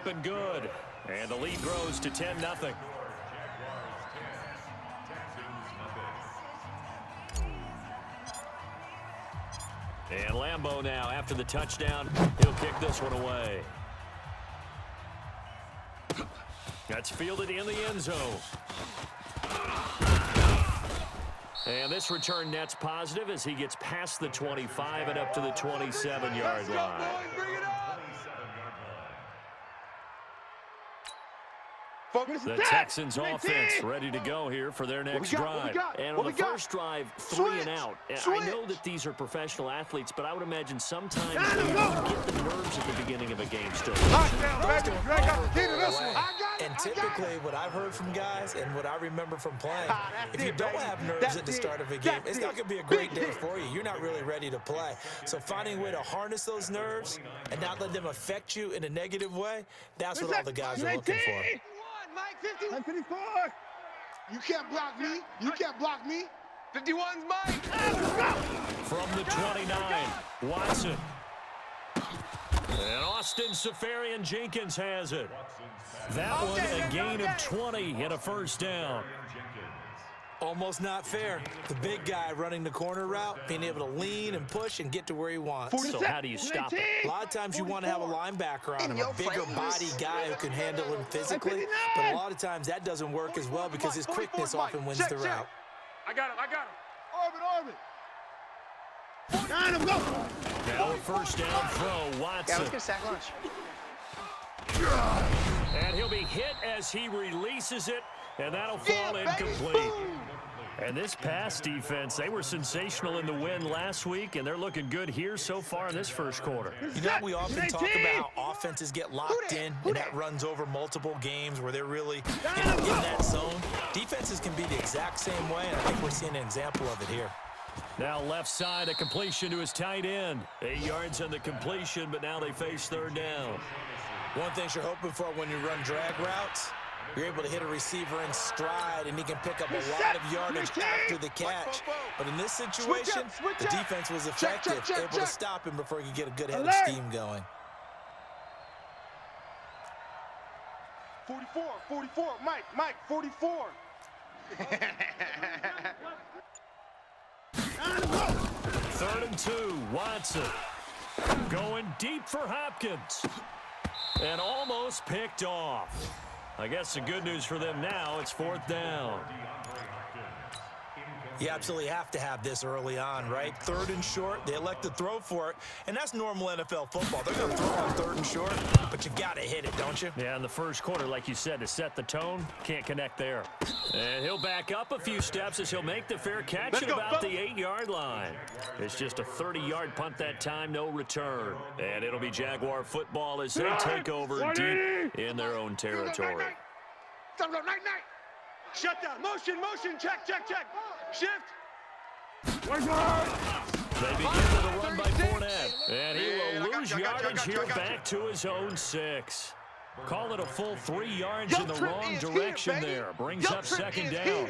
up and good. And the lead grows to 10-0. And Lambeau now, after the touchdown, he'll kick this one away. That's fielded in the end zone. And this return net's positive as he gets past the 25 and up to the 27-yard line. The Texans offense ready to go here for their next drive. And on the first drive, 3 and out. I know that these are professional athletes, but I would imagine sometimes you get the nerves at the beginning of a game still. And typically what I've heard from guys and what I remember from playing, if you don't have nerves at the start of a game, it's not going to be a great day for you. You're not really ready to play. So finding a way to harness those nerves and not let them affect you in a negative way, that's what all the guys are looking for. Mike, 54. You can't block me. You can't block me. 51's Mike. From the 29, Watson. And Austin Seferian-Jenkins has it. That one a gain of 20 and a first down. Almost not fair. The big guy running the corner route, being able to lean and push and get to where he wants. So how do you stop it? A lot of times you want to have a linebacker on him, a bigger body guy who can handle him physically. But a lot of times that doesn't work as well because his quickness often wins the route. I got him. Orbit. Now a first down throw, Watson. Yeah, let's get a sack lunch. And he'll be hit as he releases it, and that'll fall incomplete. And this pass defense, they were sensational in the win last week, and they're looking good here so far in this first quarter. You know, we often talk about how offenses get locked in, and that runs over multiple games where they're really in that zone. Defenses can be the exact same way, and I think we're seeing an example of it here. Now left side, a completion to his tight end. 8 yards on the completion, but now they face third down. One thing you're hoping for when you run drag routes, you're able to hit a receiver in stride, and he can pick up a lot of yardage after the catch. But in this situation, the defense was effective, able to stop him before he could get a good head of steam going. 44, Mike, 44. Third and 2, Watson. Going deep for Hopkins. And almost picked off. I guess the good news for them now, it's fourth down. You absolutely have to have this early on, right? Third and short, they elect to throw for it, and that's normal NFL football. They're going to throw on third and short, but you got to hit it, don't you? Yeah, in the first quarter, like you said, to set the tone, can't connect there. And he'll back up a few steps as he'll make the fair catch at about the 8-yard line. It's just a 30-yard punt that time, no return. And it'll be Jaguar football as they take over deep in their own territory. Night. Shut down. Motion. Check. Shift. They begin with a run by Fournette. And he will lose yardage here back to his own 6. Call it a full 3 yards in the wrong direction there. Brings up second down.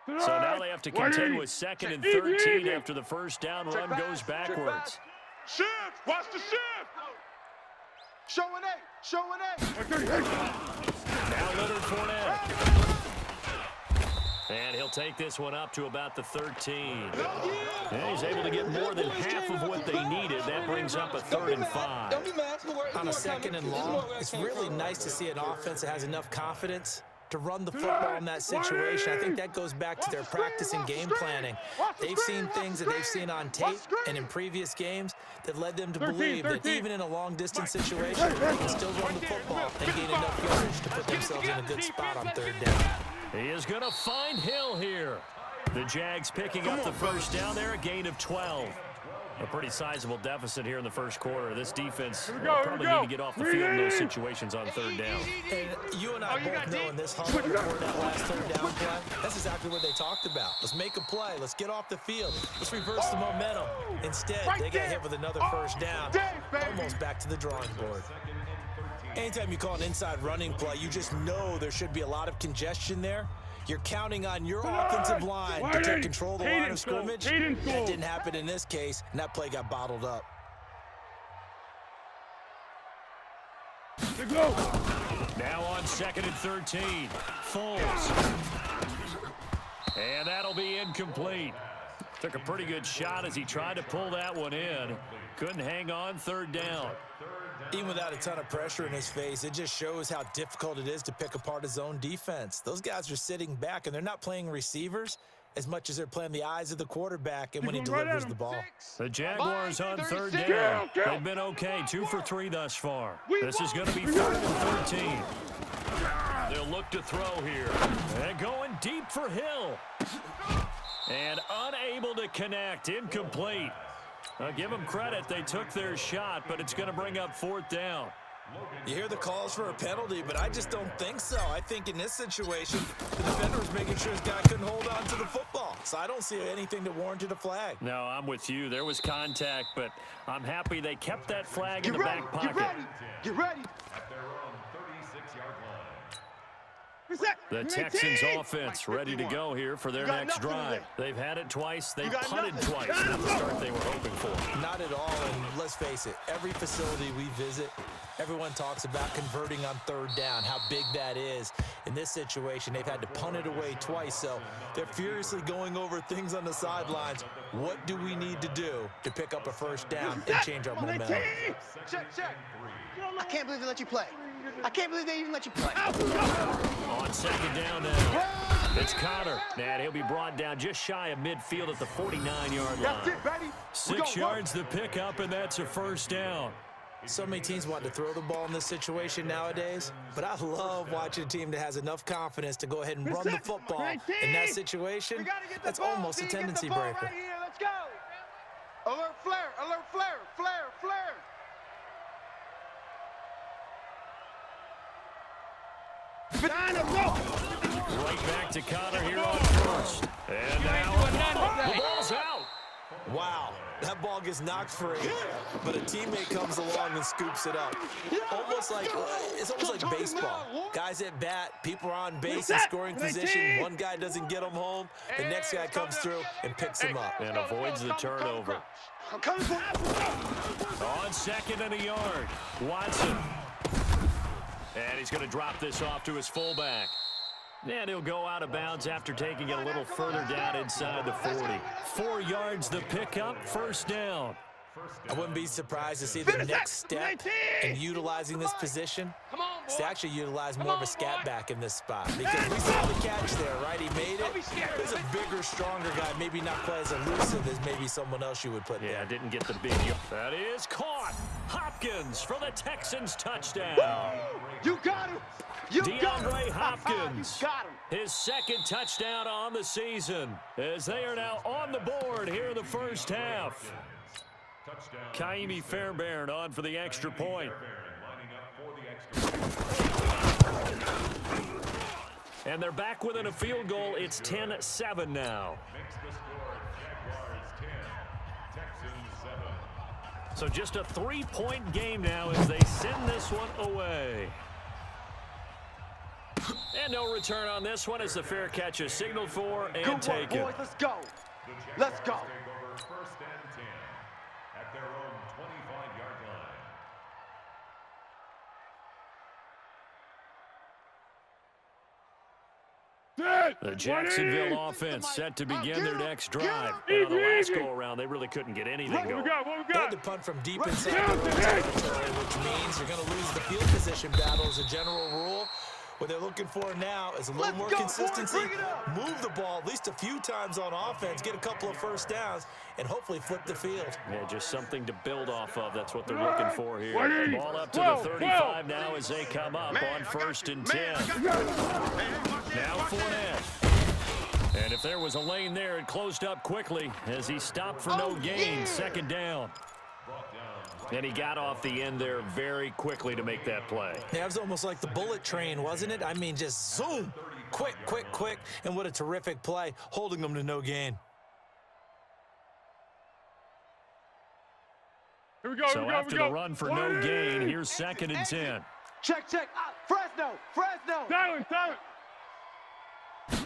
So now they have to contend with second and 13 after the first down run goes backwards. Shift. Watch the shift. Showing A. Now Leonard Fournette. And he'll take this one up to about the 13. And he's able to get more than half of what they needed. That brings up a 3rd and 5. On a second and long, it's really nice to see an offense that has enough confidence to run the football in that situation. I think that goes back to their practice and game planning. They've seen things that they've seen on tape and in previous games that led them to believe that even in a long-distance situation, they can still run the football and gain enough yardage to put themselves in a good spot on third down. He is going to find Hill here. The Jags picking up the first down there, a gain of 12. A pretty sizable deficit here in the first quarter. This defense probably need to get off the field in those situations on third down. And you and I both know in this huddle before that last third down play, that's exactly what they talked about. Let's make a play. Let's get off the field. Let's reverse the momentum. Instead, they got hit with another first down, almost back to the drawing board. Anytime you call an inside running play, you just know there should be a lot of congestion there. You're counting on your offensive line to take control of the line of scrimmage. That didn't happen in this case, and that play got bottled up. Now on 2nd and 13. Foles. And that'll be incomplete. Took a pretty good shot as he tried to pull that one in. Couldn't hang on 3rd down. Even without a ton of pressure in his face, it just shows how difficult it is to pick apart his own defense. Those guys are sitting back, and they're not playing receivers as much as they're playing the eyes of the quarterback and when he delivers the ball. The Jaguars on 3rd down. They've been okay, 2 for 3 thus far. This is going to be 3rd and 13. They'll look to throw here. And going deep for Hill. And unable to connect. Incomplete. I'll give them credit. They took their shot, but it's going to bring up 4th down. You hear the calls for a penalty, but I just don't think so. I think in this situation, the defender was making sure his guy couldn't hold on to the football. So I don't see anything that warranted a flag. No, I'm with you. There was contact, but I'm happy they kept that flag in the back pocket. Get ready. Get ready. The Texans offense ready to go here for their next drive. They've had it twice. They've punted twice. Not the start they were hoping for. Not at all, and let's face it, every facility we visit, everyone talks about converting on 3rd down, how big that is. In this situation, they've had to punt it away twice, so they're furiously going over things on the sidelines. What do we need to do to pick up a 1st down and change our momentum? Check. I can't believe they let you play. I can't believe they even let you play. On 2nd down now. It's Connor. And he'll be brought down just shy of midfield at the 49-yard line. That's it, baby. 6 yards the pickup, and that's a 1st down. So many teams want to throw the ball in this situation nowadays, but I love watching a team that has enough confidence to go ahead and run the football. In that situation, that's almost a tendency breaker. Right here. Let's go. Alert flare, alert flare, flare. Right back to Connor here on 1st. And now the ball's out. Wow, that ball gets knocked free, but a teammate comes along and scoops it up. It's almost like baseball. Guys at bat, people are on base in scoring position. One guy doesn't get them home. The next guy comes through and picks him up. And avoids the turnover. On 2nd and a yard, Watson. And he's going to drop this off to his fullback. And he'll go out of bounds after taking it a little further down inside the 40. 4 yards the pickup, 1st down. I wouldn't be surprised to see the next step in utilizing this position is to actually utilize more of a scat back in this spot. Because we saw the catch there, right? He made it. There's a bigger, stronger guy, maybe not quite as elusive as maybe someone else you would put there. Yeah, didn't get the big. That is caught. Hopkins for the Texans touchdown. You got him. DeAndre Hopkins, his 2nd touchdown on the season, as they are now on the board here in the 1st half. Kaimi Fairbairn on for the extra point. And they're back within a field goal. It's 10-7 now. So just a 3-point game now as they send this one away. And no return on this one as the fair catch is signaled for and taken. Boys, let's go. Let's go. The Jacksonville offense set to begin their next drive. And on the last go-around, they really couldn't get anything going. They had to punt from deep inside their own territory, which means you're going to lose the field position battle as a general rule. What they're looking for now is a little more consistency, move the ball at least a few times on offense, get a couple of 1st downs, and hopefully flip the field. Yeah, just something to build off of. That's what they're looking for here. Ball up to the 35 now as they come up on 1st and 10. Now Fournette. And if there was a lane there, it closed up quickly as he stopped for no gain. 2nd down. And he got off the end there very quickly to make that play. Yeah, it was almost like the bullet train, wasn't it? I mean, just zoom, quick, and what a terrific play, holding them to no gain. So after the run for no gain, here's 2nd and 10. Check. Fresno. Silent.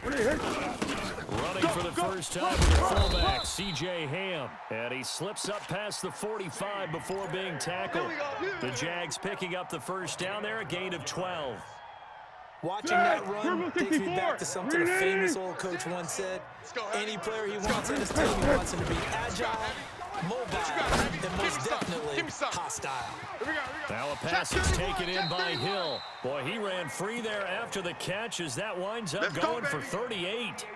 Running for the first time with the fullback, C.J. Ham. And he slips up past the 45 before being tackled. The Jags picking up the first down there, a gain of 12. Watching that run takes me back to something a famous old coach once said. Any player he wants on his team, he wants him to be agile, mobile, and most definitely hostile. Now a pass is taken in by Hill. Boy, he ran free there after the catch as that winds up going for 38.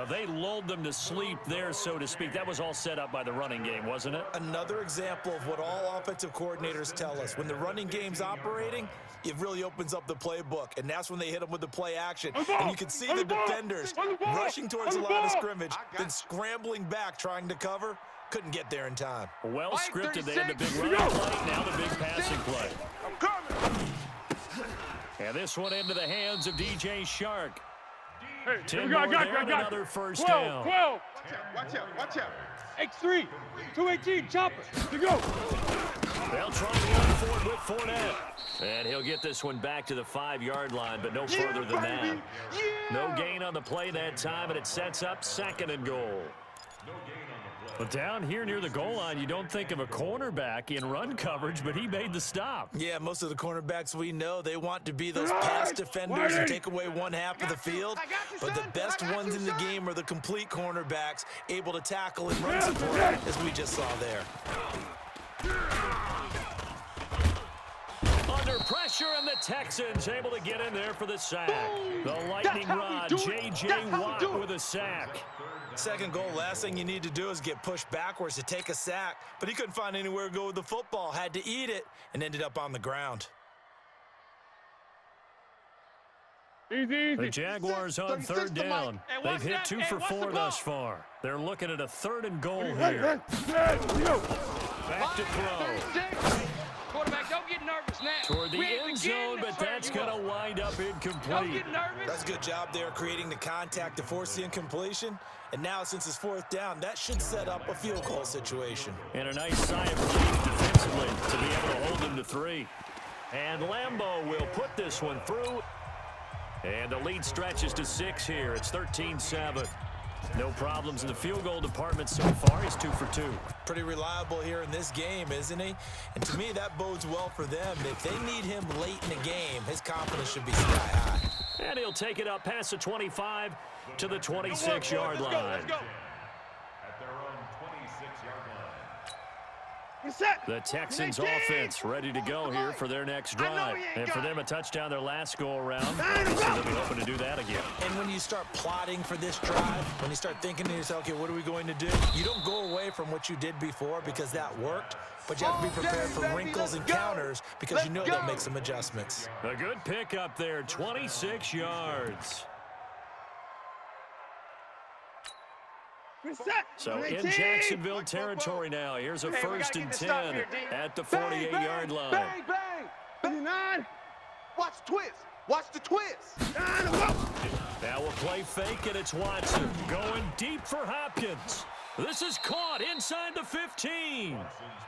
They lulled them to sleep there, so to speak. That was all set up by the running game, wasn't it? Another example of what all offensive coordinators tell us. When the running game's operating, it really opens up the playbook, and that's when they hit them with the play action. And you can see the defenders rushing towards the line of scrimmage, then scrambling back trying to cover. Couldn't get there in time. Well scripted. They had the big running play, now the big passing play. And this one into the hands of DJ Shark. Hey, 10 more there and another first down. 12. Watch out. X3, 218, chopper, to go. They'll try to run for it with Fournette. And he'll get this one back to the 5-yard line, but no further than that. No gain on the play that time, and it sets up 2nd and goal. But down here near the goal line, you don't think of a cornerback in run coverage, but he made the stop. Yeah, most of the cornerbacks we know, they want to be those pass defenders and take away one half of the field. But the best ones in the game are the complete cornerbacks, able to tackle and run support, as we just saw there. Under pressure, and the Texans able to get in there for the sack. The lightning rod, J.J. Watt with a sack. Second goal, last thing you need to do is get pushed backwards to take a sack. But he couldn't find anywhere to go with the football, had to eat it, and ended up on the ground. Easy. The Jaguars on 3rd down. They've hit 2 for 4 thus far. They're looking at a 3rd and goal here. Back to throw. Quarterback, don't get nervous now. Toward the end zone, but that's going to wind up incomplete. Don't get nervous. That's a good job there creating the contact to force the incompletion. And now, since it's 4th down, that should set up a field goal situation. And a nice sigh of relief defensively to be able to hold them to 3. And Lambeau will put this one through. And the lead stretches to 6 here. It's 13-7. No problems in the field goal department so far. He's 2 for 2. Pretty reliable here in this game, isn't he? And to me, that bodes well for them. If they need him late in the game, his confidence should be sky high. And he'll take it up past the 25 to the 26-yard line. Let's go. The Texans offense ready to go here for their next drive. And for them, a touchdown their last go-around. So they'll be hoping to do that again. And when you start plotting for this drive, when you start thinking to yourself, okay, what are we going to do? You don't go away from what you did before because that worked, but you have to be prepared for wrinkles and counters because you know they'll make some adjustments. A good pickup there, 26 yards. So in Jacksonville territory now. Here's a 1st and 10 at the 48-yard line. Bang, bang. 59. Watch the twist. Watch the twist. Now we'll play fake, and it's Watson going deep for Hopkins. This is caught inside the 15.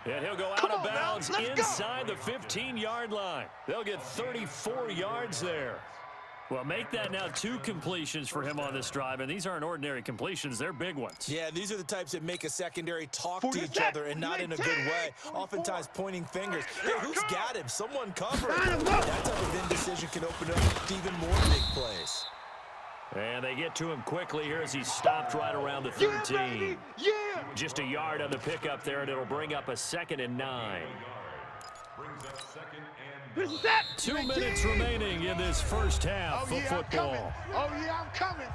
And he'll go out of bounds inside the 15-yard line. They'll get 34 yards there. Well, make that now 2 completions for him on this drive, and these aren't ordinary completions. They're big ones. Yeah, these are the types that make a secondary talk to each other and not in a good way, oftentimes pointing fingers. Hey, who's got him? Someone covered. That type of indecision can open up to even more big plays. And they get to him quickly here as he's stopped right around the 13. Just a yard on the pickup there, and it'll bring up a 2nd and 9. 2 minutes remaining in this first half of football. Oh, yeah, I'm coming.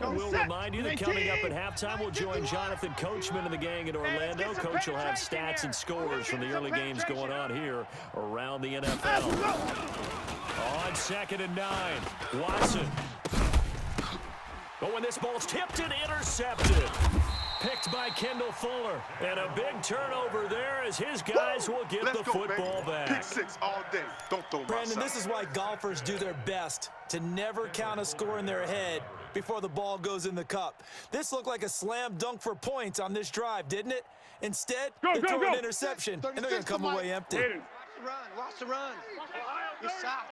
We'll remind you that coming up at halftime, we'll join Jonathan Coachman and the gang in Orlando. Coach will have stats and scores from the early games going on here around the NFL. On 2nd and 9, Watson. But when this ball's tipped and intercepted, picked by Kendall Fuller. And a big turnover there as his guys will get the football back. Pick 6 all day. Don't throw my Brandon, this is why golfers do their best to never count a score in their head before the ball goes in the cup. This looked like a slam dunk for points on this drive, didn't it? Instead, they throw an interception, and they're going to come away empty. Run, watch the run. You're soft.